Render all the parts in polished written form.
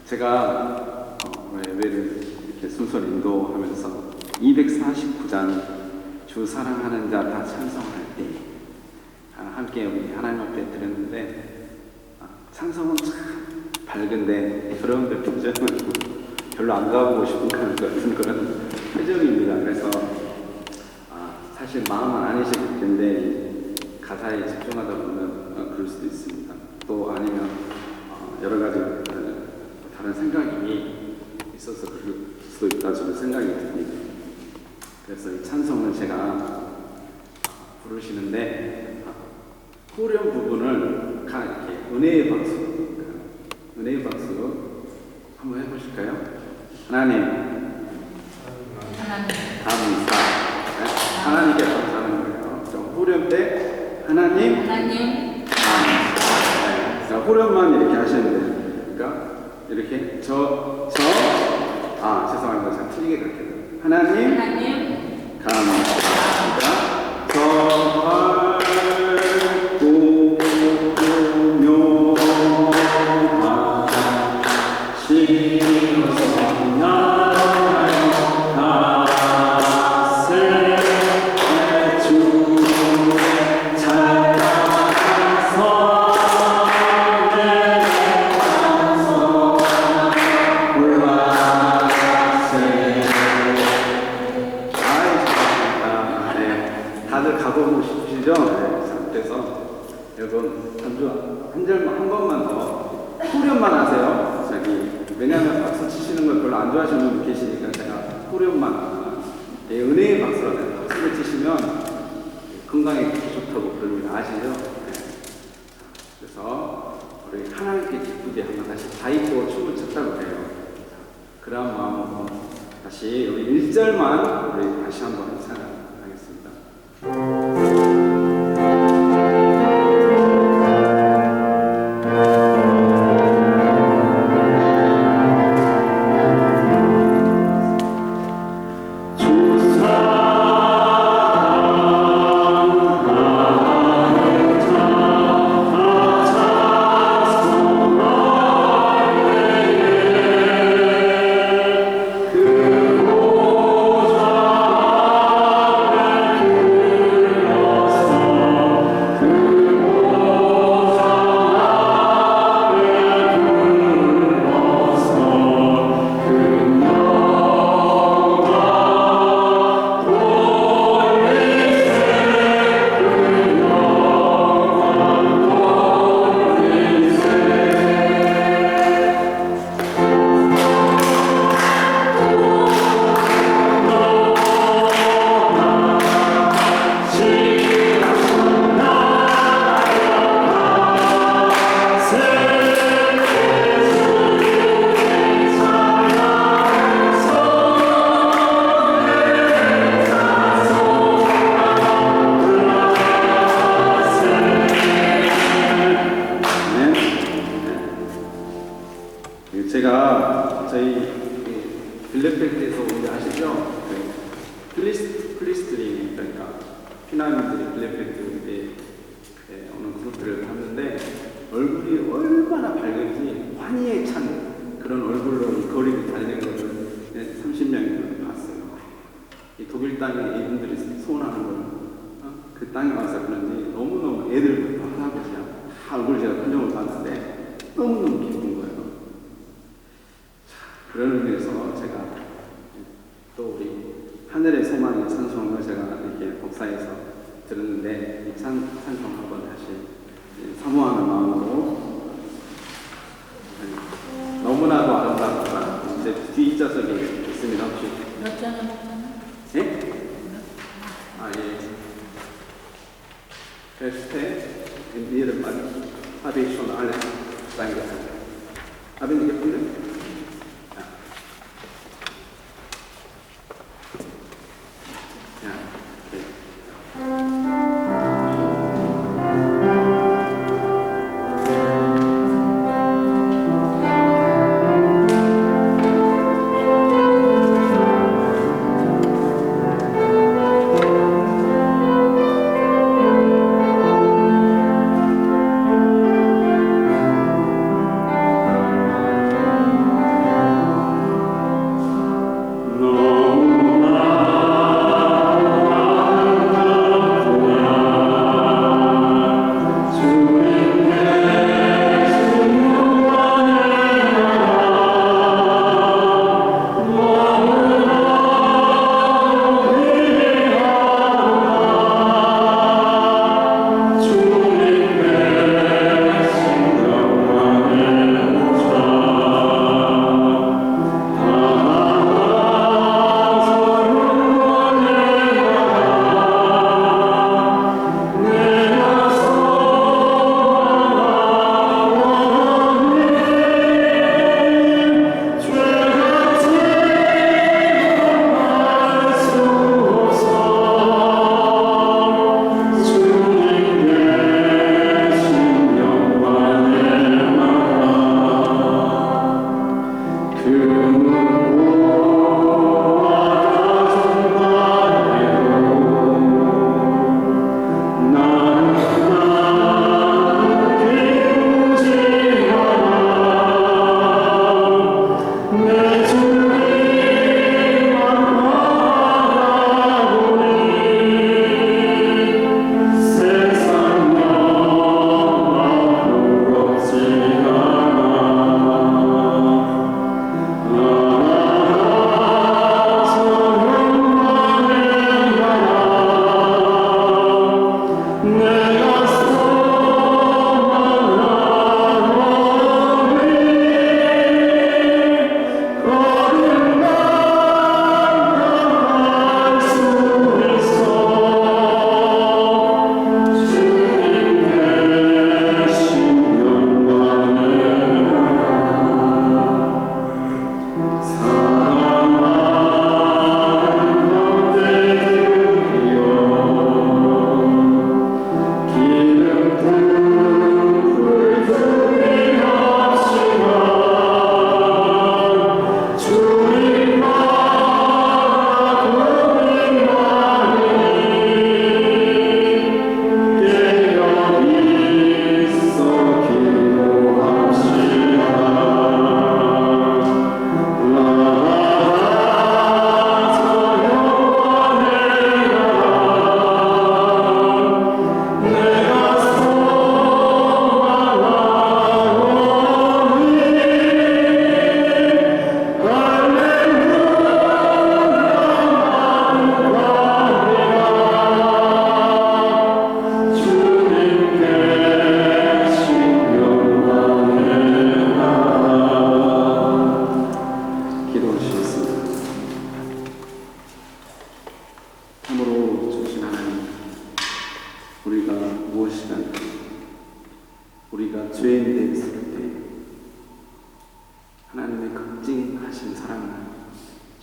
제가 예배를 이렇게 순서를 인도하면서 249장 주 사랑하는 자 다 찬송할 때 함께 우리 하나님 앞에 드렸는데 찬송은 참 밝은데 여러분들 표정은 별로 안 가보고 싶은 그런 표정입니다. 그래서 사실 마음은 아니실 텐데 가사에 집중하다 보면 그럴 수도 있습니다. 또 아니면 여러 가지 다른 생각이 있어서 그럴 수도 있다 저는 생각이 듭니다. 그래서 이 찬송을 제가 부르시는데 후렴 부분을 이렇게 은혜의 박수 한번 해보실까요? 하나님 감사. 하나님께 감사하는 거예요. 후렴 때 하나님 감사. 후렴만 이렇게 하시면 돼요. 그러니까 이렇게 죄송합니다. 제가 틀리게 갈게요. 하나님 감사합니다. 다들 가보고 싶으시죠? 네. 그래서 여러분 한 번만 더 후렴만 하세요. 왜냐하면 박수 치시는 걸 별로 안 좋아하시는 분 계시니까 제가 후렴만 은혜의 박수로 박수를 치시면 건강에 좋다고 그럽니다. 아시죠? 네. 그래서 우리 하나님께 기쁘게 하면 다시 다이고 춤을 췄다고 해요. 그런 마음으로 다시 우리 1절만 우리 다시 한번 찬양하겠습니다. 제가 저희 빌레펠트에서 온 게 아시죠? 필리스트린 그러니까 피난민들이 빌레펠트에 오는 그룹들을 봤는데 얼굴이 얼마나 밝은지 환희에 찬 그런 얼굴로 거리를 다니는 것을 30명이 봤어요. 이 독일 땅에 이분들이 소원하는 걸 그 땅에 와서 그런지 너무너무 애들부터 할아버지야 다 얼굴 제가 표정을 봤는데 너무너무 기쁜 거예요. 그런 의미에서 제가 또 우리 하늘의 소망의 찬송을 제가 이렇게 복사해서 들었는데 이 찬송 한번 다시 사모하는 마음으로 너무나도 아름답다. 이제 뒷좌석에 있습니다. 혹시 몇 장은 예? 예. Este in Ihrem habe ich schon alles reingetan. Haben Sie gefunden?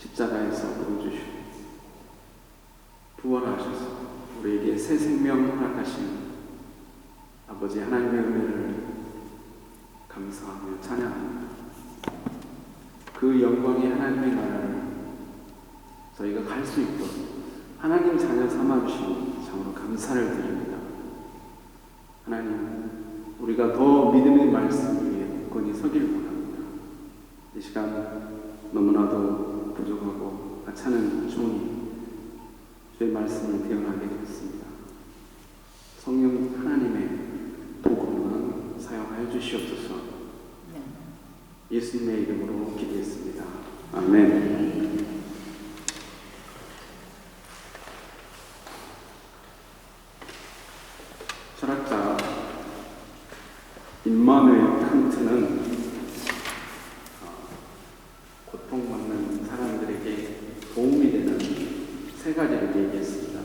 십자가에서 보여주시고 부활하셔서 우리에게 새 생명 허락하신 아버지 하나님의 은혜를 감사하며 찬양합니다. 그 영광의 하나님의 나라를 저희가 갈 수 있도록 하나님 자녀 삼아주신 참으로 감사를 드립니다. 하나님, 우리가 더 믿음의 말씀 위에 굳건히 서기를 원합니다. 이 시간 너무나도 부족하고 하찮은 종이 주의 말씀을 대언하게 되었습니다. 성령 하나님의 도구만 사용하여 주시옵소서. 예수님의 이름으로 기도했습니다. 아멘. 철학자 임마누엘 칸트는 고통받는 사람들에게 도움이 되는 세 가지를 얘기했습니다.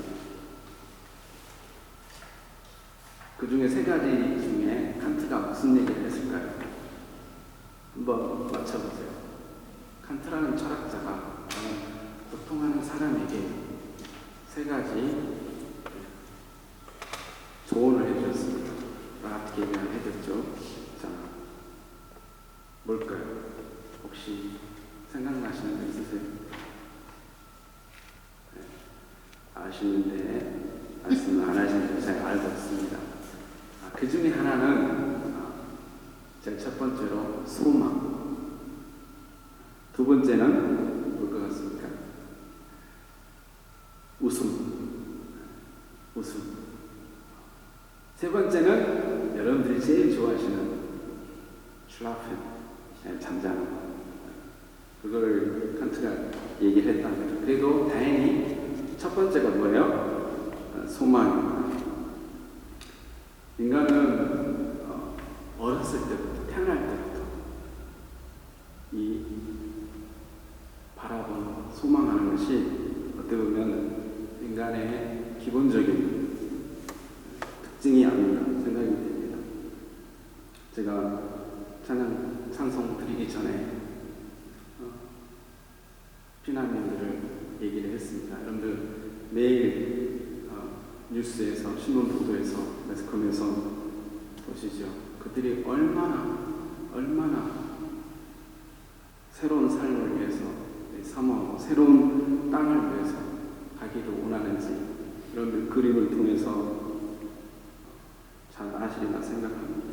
그 중에 세 가지 중에 칸트가 무슨 얘기를 했을까요? 한번 맞춰보세요. 칸트라는 철학자가 고통하는 사람에게 세 가지 조언을 해주셨습니다. 어떻게 해줬죠? 자, 뭘까요? 혹시 생각나시는 거 있으세요? 네, 아시는데 말씀을 안 하시는데 제가 알고 있습니다. 그 중에 하나는 제가 첫 번째로 소망, 두 번째는 뭘 것 같습니까? 웃음. 세 번째는 여러분들이 제일 좋아하시는 슐라펜, 잠자는 거. 그걸 칸트가 얘기를 했답니다. 그래도 다행히 첫 번째가 뭐예요? 소망입니다. 인간은 어렸을 때부터, 태어날 때부터 이 바라보는, 소망하는 것이 어떻게 보면 인간의 기본적인 특징이 아닌가 생각이 됩니다. 제가 찬송 드리기 전에 피난민들을 얘기를 했습니다. 여러분들 매일 뉴스에서, 신문 보도에서, 매스컴에서 보시죠. 그들이 얼마나 새로운 삶을 위해서 사모하고 새로운 땅을 위해서 가기를 원하는지 여러분들 그림을 통해서 잘 아시리라 생각합니다.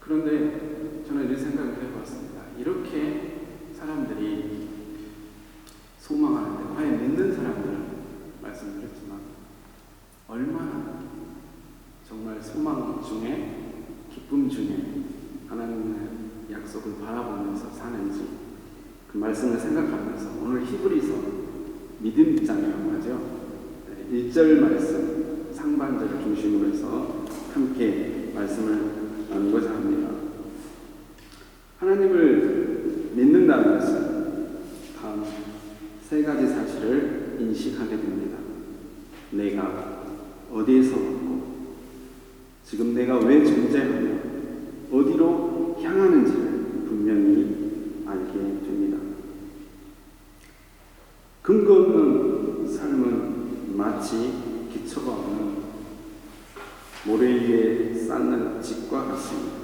그런데 저는 이 생각을 해봤습니다. 이렇게 사람들이 소망하는데, 과연 믿는 사람들은 말씀드렸지만 얼마나 정말 소망 중에, 기쁨 중에 하나님의 약속을 바라보면서 사는지 그 말씀을 생각하면서 오늘 히브리서 믿음 장이라고 하죠. 1절 말씀 상반절을 중심으로 해서 함께 말씀을 나누고자 합니다. 하나님을 믿는다는 것은 다음 세 가지 사실을 인식하게 됩니다. 내가 어디에서 왔고 지금 내가 왜 존재하며 어디로 향하는지를 분명히 알게 됩니다. 근거 없는 삶은 마치 기초가 없는 모래 위에 쌓는 집과 같습니다.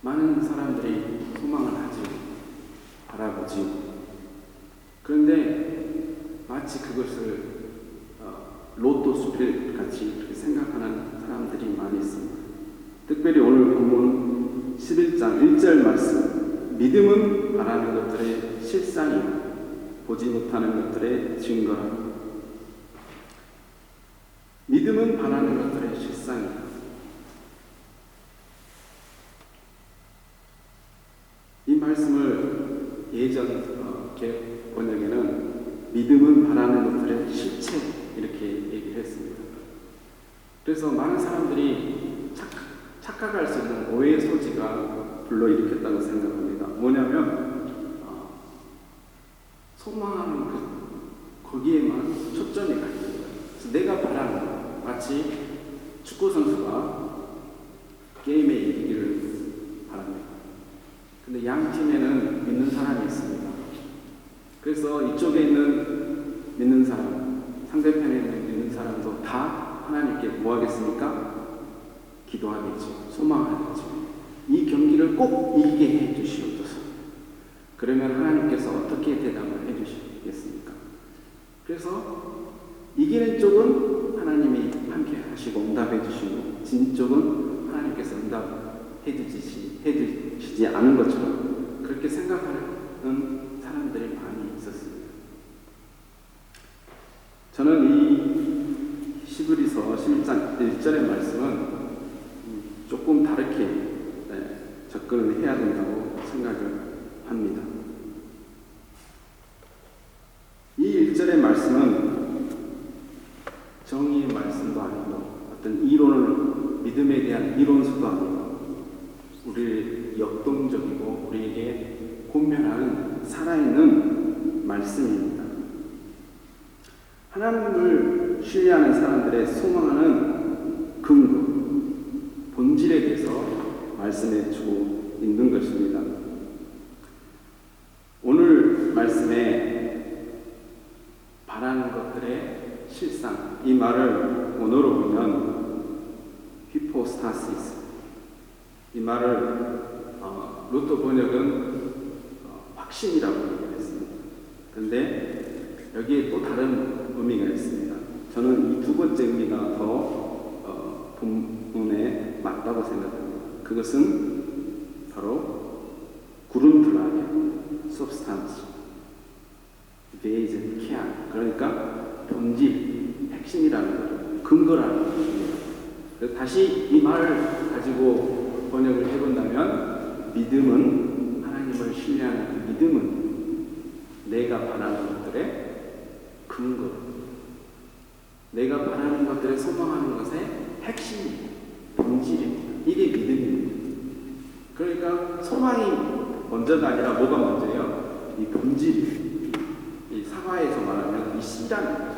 많은 사람들이 소망을 하지, 바라보지. 그런데 마치 그것을 로또 수필 같이 그렇게 생각하는 사람들이 많이 있습니다. 특별히 오늘 본문 11장 1절 말씀, 믿음은 바라는 것들의 실상이요 보지 못하는 것들의 증거라. 믿음은 바라는 것들의 실상이다. 이 말씀을 예전 개혁 번역에는 믿음은 바라는 것들의 실체 이렇게 얘기를 했습니다. 그래서 많은 사람들이 착각할 수 있는 오해의 소지가 불러일으켰다고 생각합니다. 뭐냐면 소망하는 거기에만 초점이 가 있는 거예요. 그래서 내가 바라는 거, 마치 축구 선수가 게임에 이기기를 바랍니다. 근데 양 팀에는 믿는 사람이 있습니다. 그래서 이쪽에 있는 믿는 사람, 상대편에 있는 믿는 사람도 다 하나님께 뭐 하겠습니까? 기도하겠죠. 소망하겠죠. 이 경기를 꼭 이기게 해 주시옵소서. 그러면 하나님께서 어떻게 대답을 해 주시겠습니까? 그래서 이기는 쪽은 하나님이 함께 하시고 응답해 주시고 진 쪽은 하나님께서 응답해 주시지 않은 것처럼 그렇게 생각하는 사람들이 많이 있었습니다. 저는 이 히브리서 11장 1절의 말씀은 조금 다르게 접근을 해야 된다고 생각을 합니다. 이 1절의 말씀은 정의의 말씀도 아니고 어떤 이론을 믿음에 대한 이론서도 아니고 우리 역동적이고 우리에게 공면하는 살아있는 말씀입니다. 하나님을 신뢰하는 사람들의 소망하는 근거, 본질에 대해서 말씀해 주고 있는 것입니다. 오늘 말씀에 바라는 것들의 실상, 이 말을 원어로 보면 히포스타시스, 이 말을 루터 번역은 확신이라고 얘기했습니다. 그런데 여기에 또 다른 의미가 있습니다. 저는 이 두 번째 의미가 더 본문에 맞다고 생각합니다. 그것은 바로 구름틀라게 substance, base, kern, 그러니까 본질, 핵심이라는 거죠. 근거라는 것입니다. 다시 이 말을 가지고 번역을 해본다면 믿음은, 하나님을 신뢰하는 그 믿음은 내가 바라는 것들의 근거, 내가 바라는 것들에 소망하는 것의 핵심입니다. 본질입니다. 이게 믿음입니다. 그러니까 소망이 먼저가 아니라 뭐가 먼저예요? 이 본질이, 이 사과에서 말하면 이 씨라는 거죠.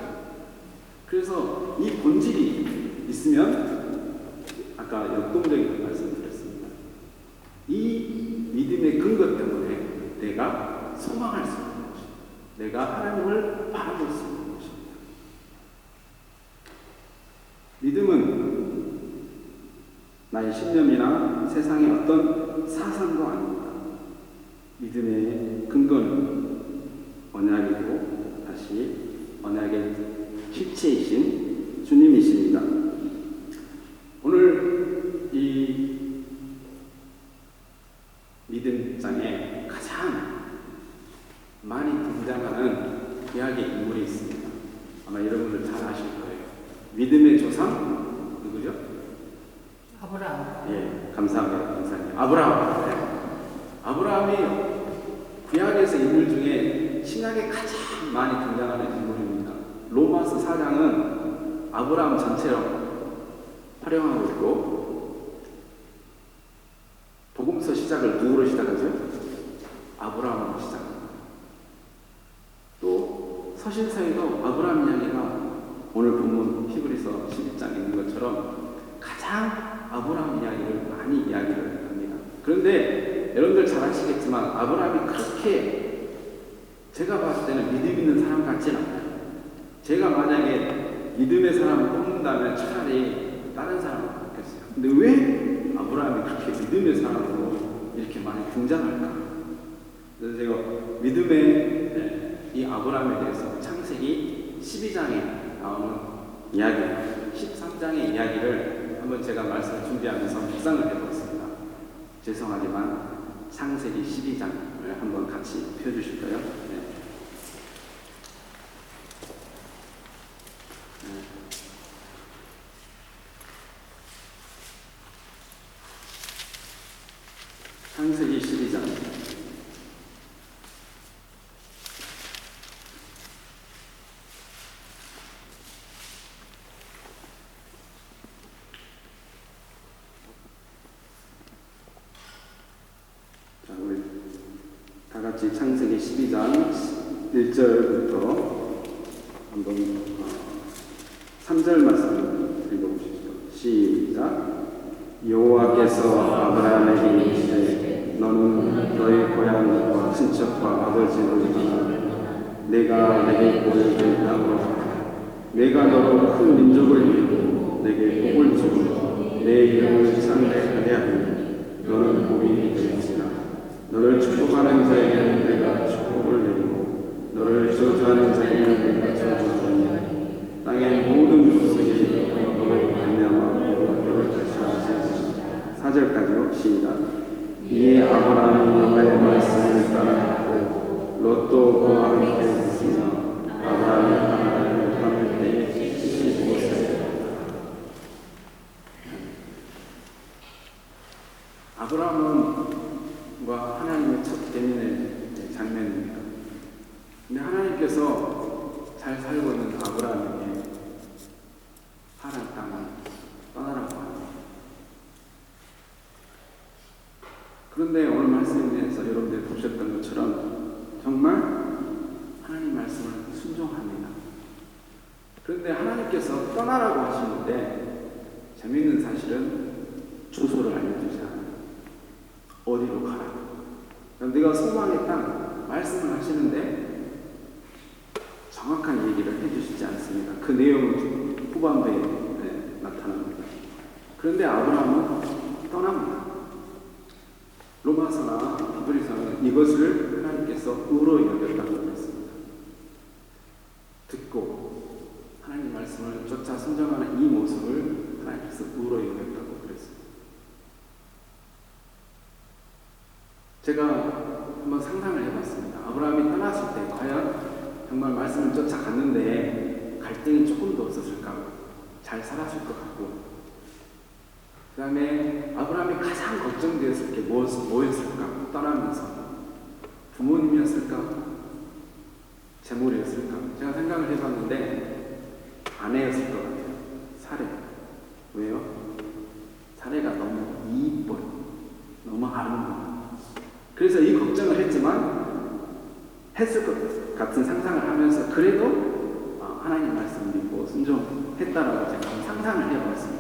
그래서 이 본질이 있으면 아까 역동적인 말씀드렸습니다. 이 믿음의 근거 때문에 내가 소망할 수 있는 것입니다. 내가 하나님을 바라볼 수 있는 것입니다. 믿음은 나의 신념이나 세상의 어떤 사상도 아닙니다. 믿음의 근거는 언약이고 다시 언약의 실체이신 주님이십니다. 오늘 이 믿음장에 가장 많이 등장하는 이야기 인물이 있습니다. 아마 여러분들 잘 아실 거예요. 믿음의 조상 누구죠? 아브라함. 예, 감사합니다, 감사님. 아브라함. 네. 아브라함이 구약에서 인물 중에 신약에 가장 많이 등장하는 인물입니다. 로마서 4장은 아브라함 전체로 활용하고 있고, 복음서 시작을 누구로 시작하죠? 아브라함으로 시작합니다. 또 서신서에도 아브라함 이야기가 오늘 본문 히브리서 11장에 있는 것처럼 가장 아브라함 이야기를 많이 이야기를 합니다. 그런데 여러분들 잘 아시겠지만 아브라함이 그렇게 제가 봤을 때는 믿음 있는 사람 같지는 않아요. 제가 만약에 믿음의 사람을 뽑는다면 차라리 다른 사람을 뽑겠어요. 근데 왜 아브라함이 그렇게 믿음의 사람으로 이렇게 많이 등장할까? 그래서 제가 믿음의 이 아브라함에 대해서 창세기 12장에 나오는 이야기, 13장의 이야기를 한번 제가 말씀을 준비하면서 묵상을 해보겠습니다. 죄송하지만 창세기 12장을 한번 같이 펴주실까요? 네. 창세기 12장. 자, 우리 다 같이 창세기 12장 1절부터 한번 3절 말씀 읽어보시죠. 시작. 여호와께서 아브라함에게 이르시되 너는 너희 고향과 친척과 아버지를 떠나 내가 내게 보여줄 땅으로 가라. 내가 너로 큰 민족을 이루고 내게 복을 주고 내 이름을 창대하게 하리니 너는 복이 될지라. 너를 축복하는 자에게는 내가 축복을 내리고 너를 저주하는 자에게는 내가 저주하리니 땅의 모든 족속이 너로 말미암아 너를 대신하시리니. 4절까지요. 시작. 이에 아브라함이 여호와의 말씀을 따라갔고 롯도 그와 함께 있으며 아브라함이 가나안을 떠날 때에 75세였다. 아브라함과 하나님의 첫 대면의 장면입니다. 근데 하나님께서 잘 살고 있는 아브라함에게 하란 땅을 떠나라고 합니다. 그런데 오늘 말씀에서 여러분들이 보셨던 것처럼 정말 하나님 말씀을 순종합니다. 그런데 하나님께서 떠나라고 하시는데 재미있는 사실은 주소를 알려주지 않아요. 어디로 가라. 네가 소망의 땅 말씀을 하시는데 정확한 얘기를 해주시지 않습니다. 그 내용은 후반부에 나타납니다. 그런데 아브라함은 떠납니다. 로마서나 히브리서는 이것을 하나님께서 의로 여겼다고 했습니다. 듣고 하나님 말씀을 쫓아 순종하는 이 모습을 하나님께서 의로 여겼다고 그랬습니다. 제가 한번 상상을 해봤습니다. 아브라함이 떠났을 때 과연 정말 말씀을 쫓아갔는데 갈등이 조금도 없었을까? 잘 살았을 것 같고 그 다음에 아브라함이 가장 걱정되었을 게 뭐였을까? 떠나면서 부모님이었을까? 재물이었을까? 제가 생각을 해봤는데 아내였을 것 같아요. 사례. 왜요? 사례가 너무 이뻐요. 너무 아름다워요. 그래서 이 걱정을 했지만 했을 것 같은 상상을 하면서 그래도 하나님 말씀 믿고 순종했다라고 제가 상상을 해봤습니다.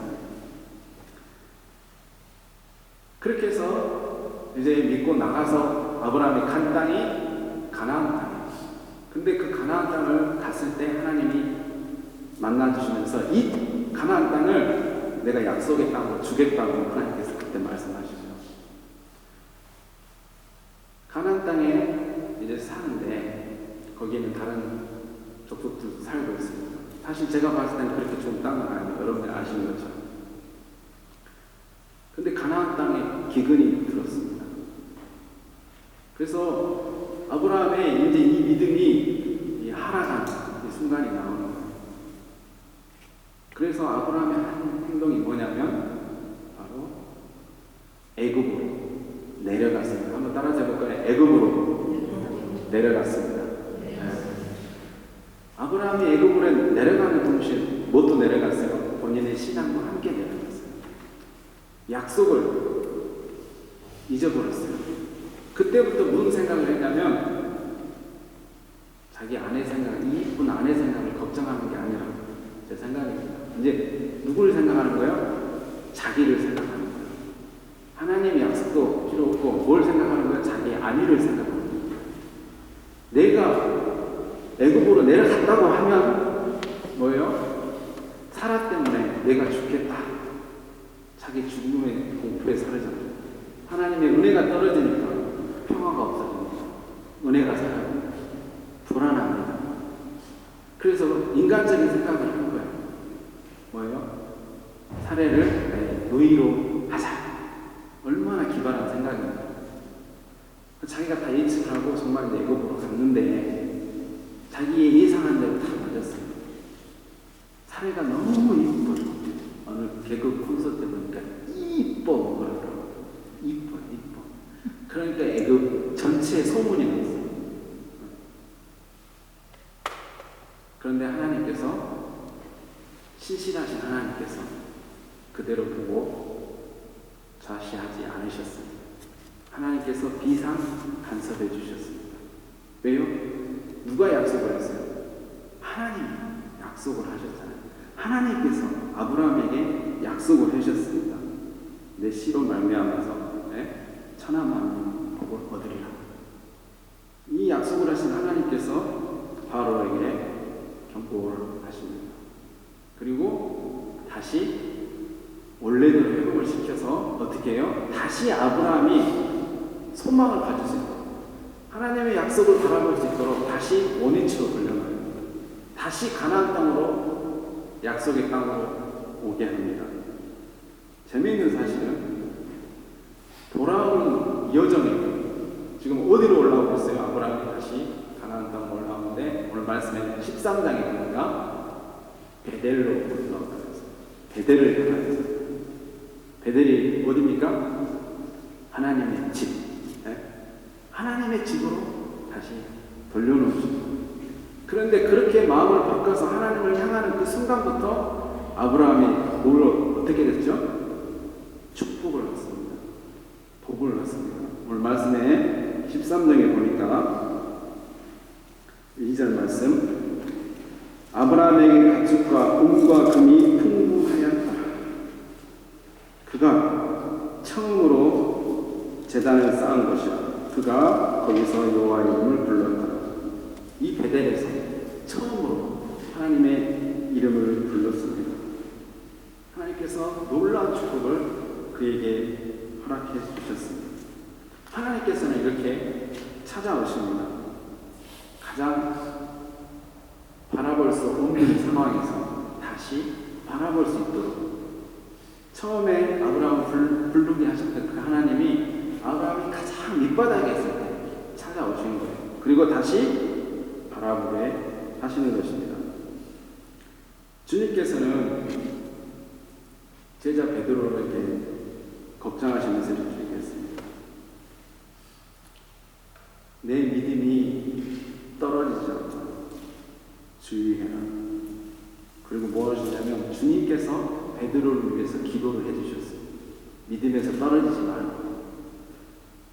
그렇게 해서 이제 믿고 나가서 아브라함이 간 땅이 가나안 땅이에요. 근데 그 가나안 땅을 갔을 때 하나님이 만나주시면서 이 가나안 땅을 내가 약속의 땅으로 주겠다고 하나님께서 그때 말씀하시죠. 가나안 땅에 이제 사는데 거기에는 다른 족속들도 살고 있습니다. 사실 제가 봤을 때는 그렇게 좋은 땅은 아니에요. 여러분들 아시는 것처럼. 근데 가나안 땅에 기근이 들었습니다. 그래서 아브라함의 이제 이 믿음이 하락한 이 순간이 나오는 거예요. 그래서 아브라함의 한 행동이 뭐냐면 바로 애굽으로 내려갔습니다. 한번 따라해 볼까요? 애굽으로 내려갔습니다. 아브라함이 애굽으로 내려가는 동시에 뭣도 내려갔어요? 본인의 신앙과 함께 내려갔어요. 약속을 잊어버렸어요. 그때부터 무슨 생각을 했냐면 자기 아내 생각, 이 이쁜 아내 생각을 걱정하는 게 아니라 제 생각입니다. 이제 누구를 생각하는 거예요? 자기를 생각하는 거예요. 하나님의 약속도 필요 없고 뭘 생각하는 거예요? 자기 안위를 생각하는 거예요. 내가 애굽으로 내려갔다고 하면 뭐예요? 사라 때문에 내가 죽겠다. 자기 죽음의 공포에 사라져요. 하나님의 은혜가 떨어지니까 평화가 없어집니다. 은혜가 사라집니다. 불안합니다. 그래서 인간적인 생각을 한 거예요. 뭐예요? 사례를 노예로 하자. 얼마나 기발한 생각입니다. 자기가 다 예측을 하고 정말 애굽으로 갔는데 자기의 예상한 대로 다 맞았어요. 사례가 너무 이뻐요. 어느 개그 콘서트 보니까 이뻐 그러더라고요. 이뻐. 그러니까 애굽 전체에 소문이 났어요. 그런데 하나님께서 신실하신 하나님께서 그대로 보고 좌시하지 않으셨습니다. 하나님께서 비상 간섭해 주셨습니다. 왜요? 누가 약속을 했어요? 하나님이 약속을 하셨잖아요. 하나님께서 아브라함에게 약속을 하셨습니다. 내 씨로 말미암아서 천하 만민 복을 얻으리라. 이 약속을 하신 하나님께서 바로에게 경고를 하십니다. 그리고 다시 원래대로 회복을 시켜서 어떻게 해요? 다시 아브라함이 소망을 가질 수 있도록, 하나님의 약속을 바라볼 수 있도록 다시 원위치로 돌려놔요. 다시 가나안 땅으로, 약속의 땅으로 오게 합니다. 재미있는 사실은 돌아오는 여정에 지금 어디로 올라오고 있어요? 아브라함이 다시 가나안 땅으로 올라오는데 오늘 말씀에 13장에 보니까 베델로 올라온다고 했어요. 베델을 향하여서. 베델이 어디입니까? 하나님의 집. 네? 하나님의 집으로 다시 돌려놓으십니다. 그런데 그렇게 마음을 바꿔서 하나님을 향하는 그 순간부터 아브라함이 뭘 어떻게 됐죠? 축복을 얻습니다. 복을 얻습니다. 오늘 말씀에 13장에 보니까 2절 말씀, 아브라함에게 가축과 은과 금이 풍부하였다. 그가 처음으로 제단을 쌓은 것이라. 그가 거기서 여호와의 이름을 불렀다. 이 베델에서 처음으로 하나님의 이름을 불렀습니다. 하나님께서 놀라운 축복을 그에게 허락해 주셨습니다. 하나님께서는 이렇게 찾아오십니다. 가장 바라볼 수 없는 상황에서 다시 바라볼 수 있도록, 처음에 아브라함을 부르게 하셨던 그 하나님이 아브라함이 가장 밑바닥에 있을 때 찾아오신 거예요. 그리고 다시 바라보게 하시는 것입니다. 주님께서는 제자 베드로에게 걱정하시면서 이렇게 얘기했습니다. 내 믿음이 떨어지지 않도록 주의해라. 그리고 무엇이냐면 주님께서 베드로를 위해서 기도를 해주셨어요. 믿음에서 떨어지지 말고.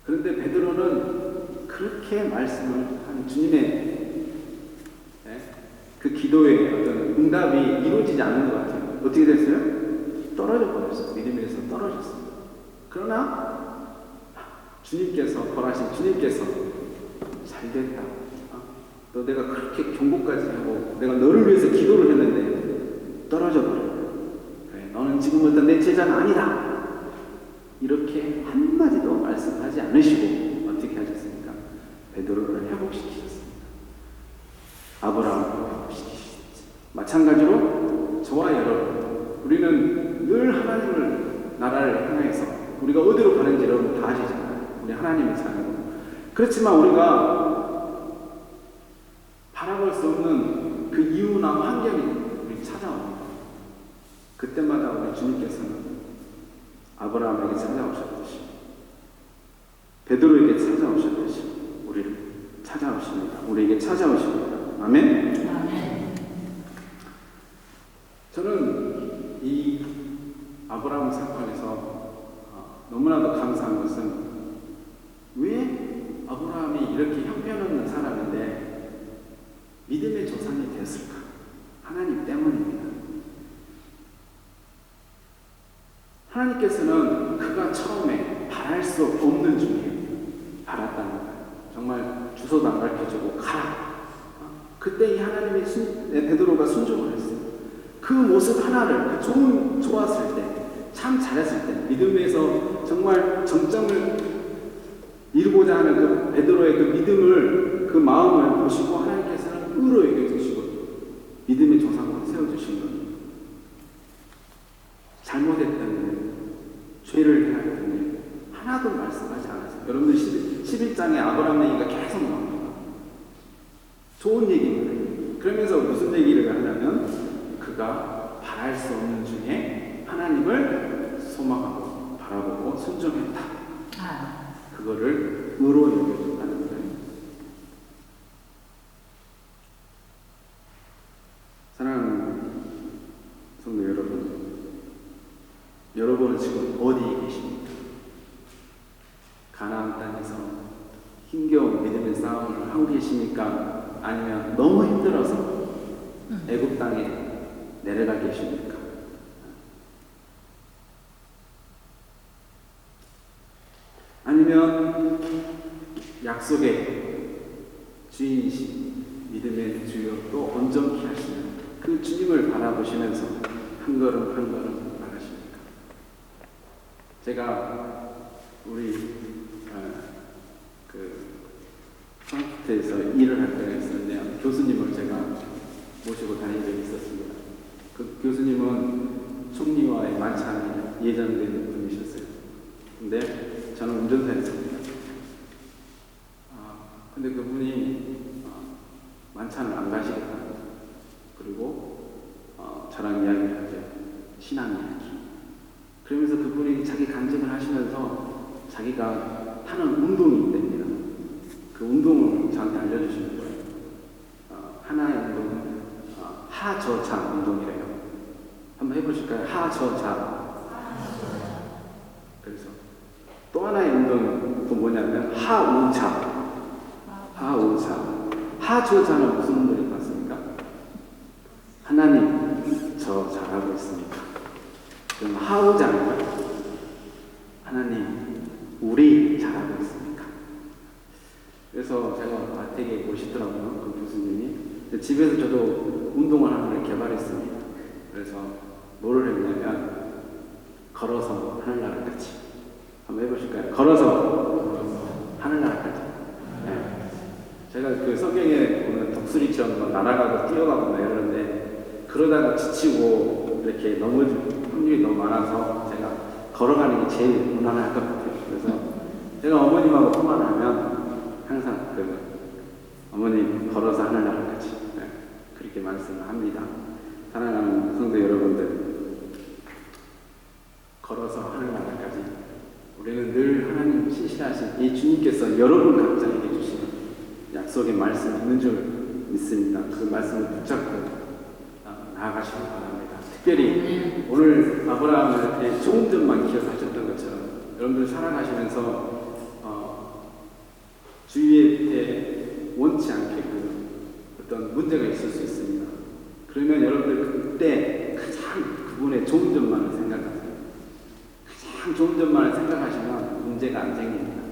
그런데 베드로는 그렇게 말씀을 한 주님의 그 기도의 어떤 응답이 이루어지지 않는 것 같아요. 어떻게 됐어요? 떨어져 버렸어요. 믿음에서 떨어졌습니다. 그러나 주님께서, 벌하신 주님께서 잘됐다. 너 내가 그렇게 경고까지 하고 내가 너를 위해서 기도를 했는데 떨어져 버렸다. 그래, 너는 지금부터 내 제자는 아니다. 이렇게 한마디도 말씀하지 않으시고 어떻게 하셨습니까? 베드로를 회복시키셨습니다. 아브라함을 회복시키셨습니다. 마찬가지로 저와 여러분, 우리는 늘 하나님을, 나라를 향해서 우리가 어디로 가는지 여러분 다 아시잖아요. 우리 하나님의 자녀로. 그렇지만 우리가 바라볼 수 없는 그 이유나 환경이 우리 찾아옵니다. 그때마다 우리 주님께서는 아브라함에게 찾아오셨듯이, 베드로에게 찾아오셨듯이 우리를 찾아오십니다. 우리에게 찾아오십니다. 아멘. 아멘. 저는 이 아브라함 사건에서 너무나도 감사한 것은, 왜 아브라함이 이렇게 형편없는 사람인데 믿음의 조상이 되었을까? 하나님 때문입니다. 하나님께서는 그가 처음에 바랄 수 없는 중에 바랐다는 거예요. 정말 주소도 안 가르쳐주고 가라. 그때 이 하나님의 베드로가 순종을 했어요. 그 모습 하나를, 그 좋았을 때, 참 잘했을 때, 믿음에서 정말 정점을 이루고자 하는 그 베드로의 그 믿음을, 그 마음을 보시고 하나님께서는 의로 여겨주시고 믿음의 조상으로 세워주신 겁니다. 잘못했던 일, 죄를 행했던 일 하나도 말씀하지 않았어요. 여러분들 11장에 아브라함 얘기가 계속 나옵니다. 좋은 얘기입니다. 그러면서 무슨 얘기를 하냐면, 그가 바랄 수 없는 중에 하나님을 소망하고 바라보고 순종했다. 그거를 의로 여겨준다는 거예요. 사랑하는 성도 여러분, 여러분은 지금 어디에 계십니까? 가나안 땅에서 힘겨운 믿음의 싸움을 하고 계십니까? 아니면 너무 힘들어서 애굽 땅에 내려가 계십니까? 아니면 약속의 주인이신 믿음의 주여 또 온전케 하시는 그 주님을 바라보시면서 한 걸음 한 걸음 나가십니까? 제가 우리 프랑크푸르트에서 일을 할 때가 있었는데요. 교수님을 제가 모시고 다닌 적이 있었습니다. 그 교수님은 총리와의 만찬이 예정된 분이셨어요. 근데 저는 운전사였습니다. 근데 그분이 만찬을 안 가시겠다. 그리고 저랑 이야기를 하죠. 신앙 이야기. 그러면서 그분이 자기 간증을 하시면서 자기가 하는 운동이 있답니다. 그 운동을 저한테 알려주시는 거예요. 하나의 운동은 하저자 운동이래요. 한번 해보실까요? 하저자. 그래서 또 하나의 운동은 또 뭐냐면 하우자. 하우자. 하저자는 무슨 운동이 맞습니까? 하나님, 저 잘하고 있습니까? 그럼 하우자는 하나님, 우리 잘하고 있습니까? 그래서 제가 되게 멋있더라고요. 그 교수님이. 집에서 저도 운동을 하나를 개발했습니다. 그래서 뭐를 했냐면 걸어서 하늘나라까지. 한번 해보실까요? 걸어서 하늘나라까지. 네. 제가 그 성경에 보면 독수리처럼 날아가고 뛰어가고 막 이러는데 그러다가 지치고 이렇게 넘어질 확률이 너무 많아서 제가 걸어가는 게 제일 무난할 것 같아요. 그래서 제가 어머님하고 통화를 하면 항상 어머님 걸어서 하늘나라까지 그렇게 말씀을 합니다. 사랑하는 성도 여러분들, 걸어서 하늘나라까지 우리는 늘 하나님 신실하신 이 주님께서 여러분 각자에게 주신 약속의 말씀이 있는 줄 믿습니다. 그 말씀을 붙잡고 나아가시기 바랍니다. 특별히 오늘 아브라함의 좋은 점만 기억하셨던 것처럼 여러분들 살아가시면서 주위에 원치 않게 어떤 문제가 있을 수 있습니다. 그러면 여러분들 그때 가장 그분의 좋은 점만을 생각하세요. 가장 좋은 점만을 생각하시면 문제가 안 생깁니다.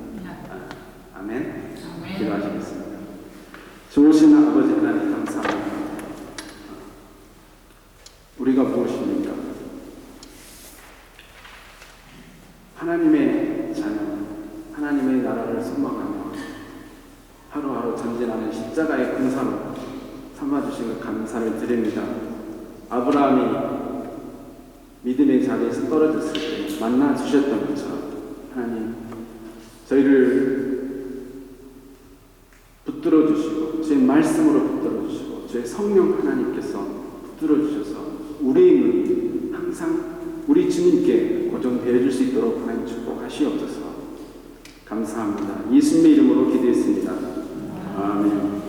아멘. 기도하시겠습니다. 좋으신 아버지 하나님 감사합니다. 우리가 무엇입니까? 하나님의 자녀, 하나님의 나라를 소망하며 하루하루 전진하는 십자가의 군사로 삼아주신 것 감사를 드립니다. 아브라함이 믿음의 자리에서 떨어졌을 때 만나 주셨던 것처럼 하나님 저희를 붙들어 주시고 주의 말씀으로 붙들어 주시고 주의 성령 하나님께서 붙들어 주셔서 우리의 눈이 항상 우리 주님께 고정되어 줄 수 있도록 하나님 축복하시옵소서. 감사합니다. 예수님의 이름으로 기도했습니다. 아멘.